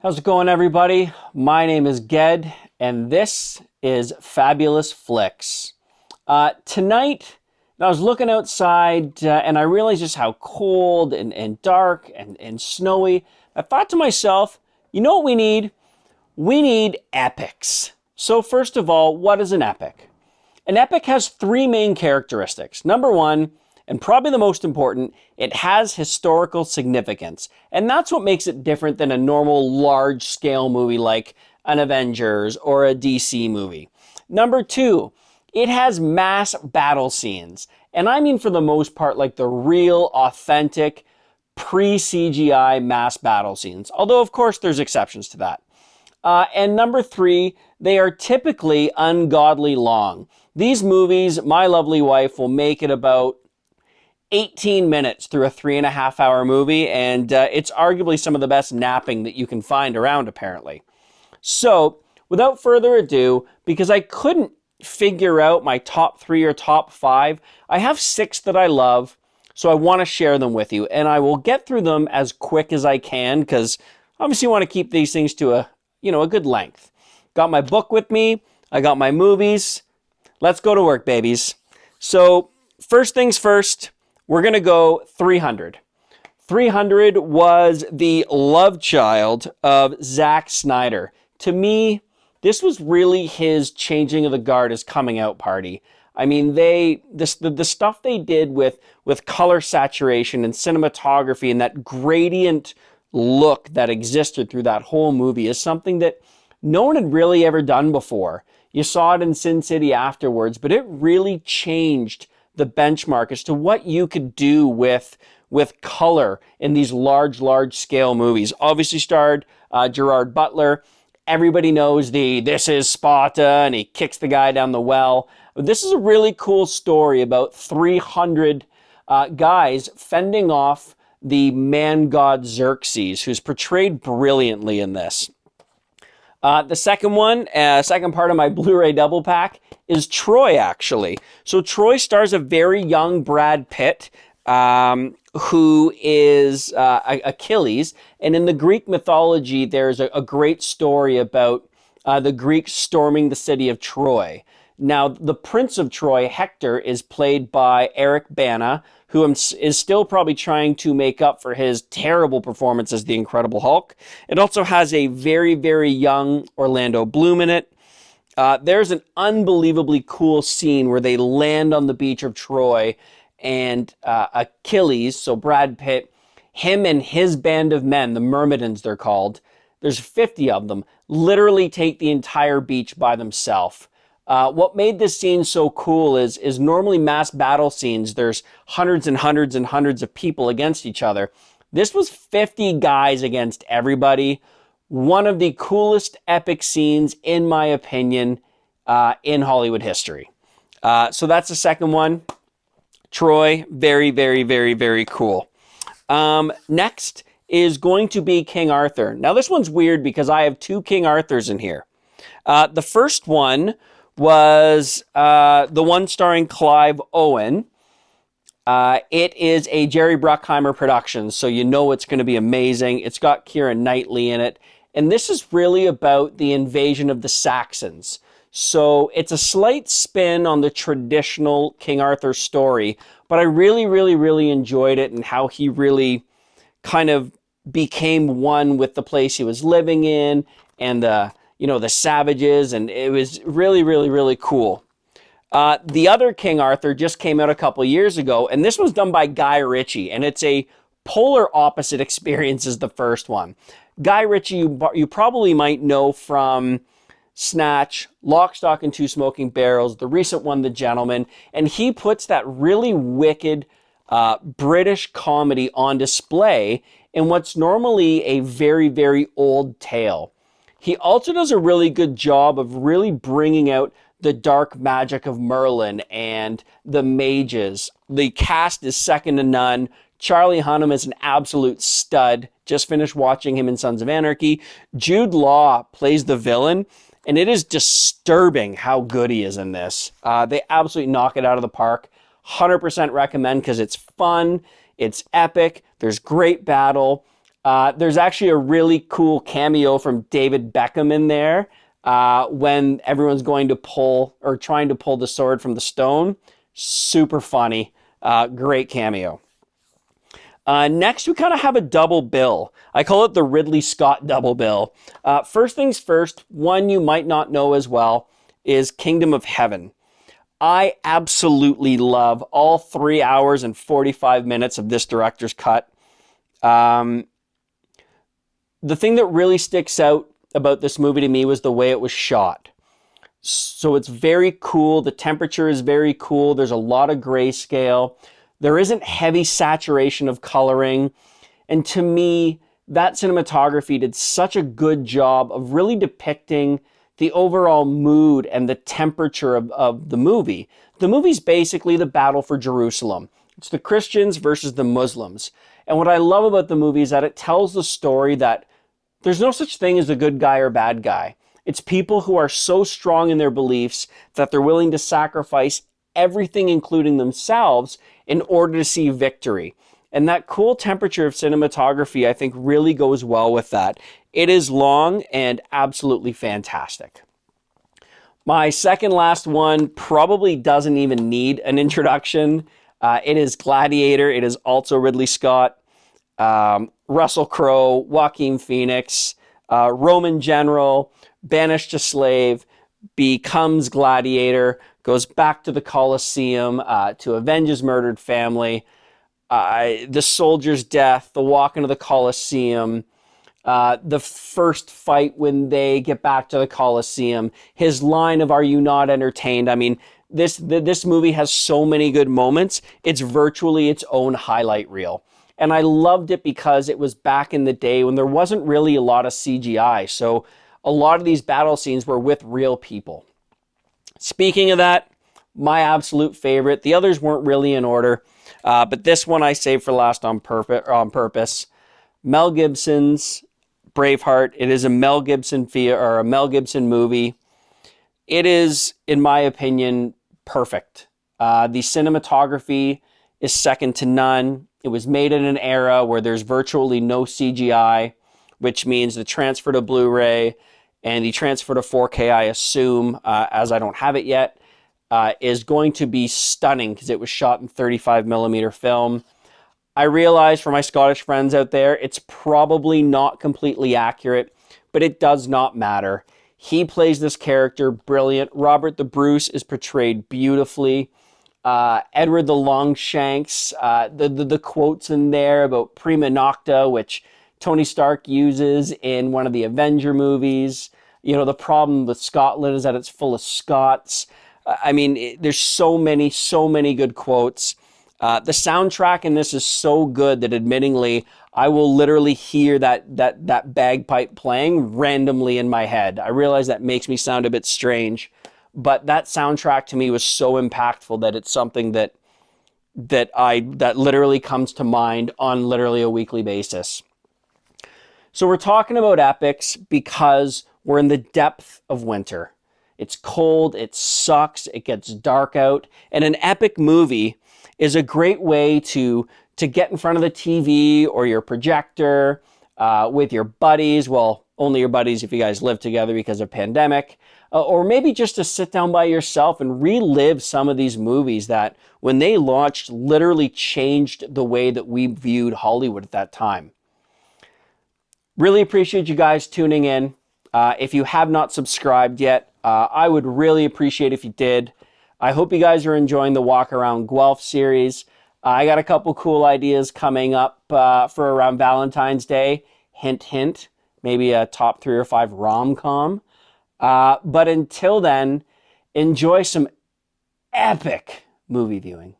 How's it going, everybody? My name is Ged, and this is Fabulous Flix. Tonight, I was looking outside, and I realized just how cold and dark and snowy. I thought to myself, you know what we need? We need epics. So first of all, what is an epic? An epic has three main characteristics. Number one, and probably the most important, it has historical significance. And that's what makes it different than a normal large-scale movie like an Avengers or a DC movie. Number two, it has mass battle scenes. And I mean for the most part like the real, authentic, pre-CGI mass battle scenes. Although, of course, there's exceptions to that. And number three, they are typically ungodly long. These movies, my lovely wife will make it about 18 minutes through a 3.5-hour movie, and it's arguably some of the best napping that you can find around, apparently. So, without further ado, because I couldn't figure out my top 3 or top 5, I have 6 that I love, so I want to share them with you, and I will get through them as quick as I can, because obviously you want to keep these things to a good length. Got my book with me, I got my movies. Let's go to work, babies. So, first things first, we're going to go 300. 300 was the love child of Zack Snyder. To me, this was really his changing of the guard, his coming out party. I mean, the stuff they did with color saturation and cinematography and that gradient look that existed through that whole movie is something that no one had really ever done before. You saw it in Sin City afterwards, but it really changed the benchmark as to what you could do with color in these large scale movies. Obviously starred Gerard Butler. Everybody knows this is Sparta, and he kicks the guy down the well. This is a really cool story about 300 guys fending off the man god Xerxes, who's portrayed brilliantly in this. The second one, second part of my Blu-ray double pack is Troy, actually. So Troy stars a very young Brad Pitt, who is Achilles. And in the Greek mythology, there's a great story about the Greeks storming the city of Troy. Now, the Prince of Troy, Hector, is played by Eric Bana, who is still probably trying to make up for his terrible performance as the Incredible Hulk. It also has a very, very young Orlando Bloom in it. There's an unbelievably cool scene where they land on the beach of Troy, and Achilles, so Brad Pitt, him and his band of men, the Myrmidons they're called, there's 50 of them, literally take the entire beach by themselves. What made this scene so cool is normally mass battle scenes, there's hundreds and hundreds and hundreds of people against each other. This was 50 guys against everybody. One of the coolest epic scenes, in my opinion, in Hollywood history. So that's the second one. Troy, very, very, very, very cool. Next is going to be King Arthur. Now this one's weird because I have 2 King Arthurs in here. The first one was the one starring Clive Owen. It is a Jerry Bruckheimer production, so you know it's going to be amazing. It's got Keira Knightley in it. And this is really about the invasion of the Saxons. So it's a slight spin on the traditional King Arthur story, but I really, really, really enjoyed it and how he really kind of became one with the place he was living in and the savages, and it was really, really, really cool. The other King Arthur just came out a couple years ago, and this was done by Guy Ritchie, and it's a polar opposite experience as the first one. Guy Ritchie, you probably might know from Snatch, Lock, Stock, and Two Smoking Barrels, the recent one, The Gentleman, and he puts that really wicked British comedy on display in what's normally a very, very old tale. He also does a really good job of really bringing out the dark magic of Merlin and the mages. The cast is second to none. Charlie Hunnam is an absolute stud. Just finished watching him in Sons of Anarchy. Jude Law plays the villain, and it is disturbing how good he is in this. They absolutely knock it out of the park. 100% recommend because it's fun, it's epic, there's great battle. There's actually a really cool cameo from David Beckham in there when everyone's going to pull or trying to pull the sword from the stone. Super funny. Great cameo. Next, we kind of have a double bill. I call it the Ridley Scott double bill. First things first, one you might not know as well is Kingdom of Heaven. I absolutely love all 3 hours and 45 minutes of this director's cut. The thing that really sticks out about this movie to me was the way it was shot. So it's very cool. The temperature is very cool. There's a lot of grayscale. There isn't heavy saturation of coloring. And to me, that cinematography did such a good job of really depicting the overall mood and the temperature of the movie. The movie's basically the battle for Jerusalem. It's the Christians versus the Muslims. And what I love about the movie is that it tells the story that there's no such thing as a good guy or bad guy. It's people who are so strong in their beliefs that they're willing to sacrifice everything, including themselves, in order to see victory. And that cool temperature of cinematography, I think, really goes well with that. It is long and absolutely fantastic. My second last one probably doesn't even need an introduction. It is Gladiator. It is also Ridley Scott. Russell Crowe, Joaquin Phoenix, Roman general, banished to slave, becomes gladiator, goes back to the Colosseum to avenge his murdered family, the soldier's death, the walk into the Colosseum, the first fight when they get back to the Colosseum, his line of "Are you not entertained?" I mean, this movie has so many good moments. It's virtually its own highlight reel. And I loved it because it was back in the day when there wasn't really a lot of CGI. So a lot of these battle scenes were with real people. Speaking of that, my absolute favorite. The others weren't really in order, but this one I saved for last on purpose. Mel Gibson's Braveheart. It is a Mel Gibson movie. It is, in my opinion, perfect. The cinematography is second to none. It was made in an era where there's virtually no CGI, which means the transfer to Blu-ray and the transfer to 4K, I assume, as I don't have it yet, is going to be stunning because it was shot in 35 millimeter film. I realize for my Scottish friends out there, it's probably not completely accurate, but it does not matter. He plays this character brilliant. Robert the Bruce is portrayed beautifully. Edward the Longshanks, the quotes in there about prima nocta, which Tony Stark uses in one of the Avenger movies. You know, the problem with Scotland is that it's full of Scots. I mean, there's so many good quotes. The soundtrack in this is so good that admittingly, I will literally hear that bagpipe playing randomly in my head. I realize that makes me sound a bit strange, but that soundtrack to me was so impactful that it's something that literally comes to mind on literally a weekly basis. So we're talking about epics because we're in the depth of winter. It's cold, it sucks, it gets dark out, and an epic movie is a great way to get in front of the TV or your projector with your buddies. Well, only your buddies if you guys live together because of pandemic. Or maybe just to sit down by yourself and relive some of these movies that, when they launched, literally changed the way that we viewed Hollywood at that time. Really appreciate you guys tuning in. If you have not subscribed yet, I would really appreciate if you did. I hope you guys are enjoying the Walk Around Guelph series. I got a couple cool ideas coming up for around Valentine's Day. Hint, hint. Maybe a top 3 or 5 rom-com. But until then, enjoy some epic movie viewing.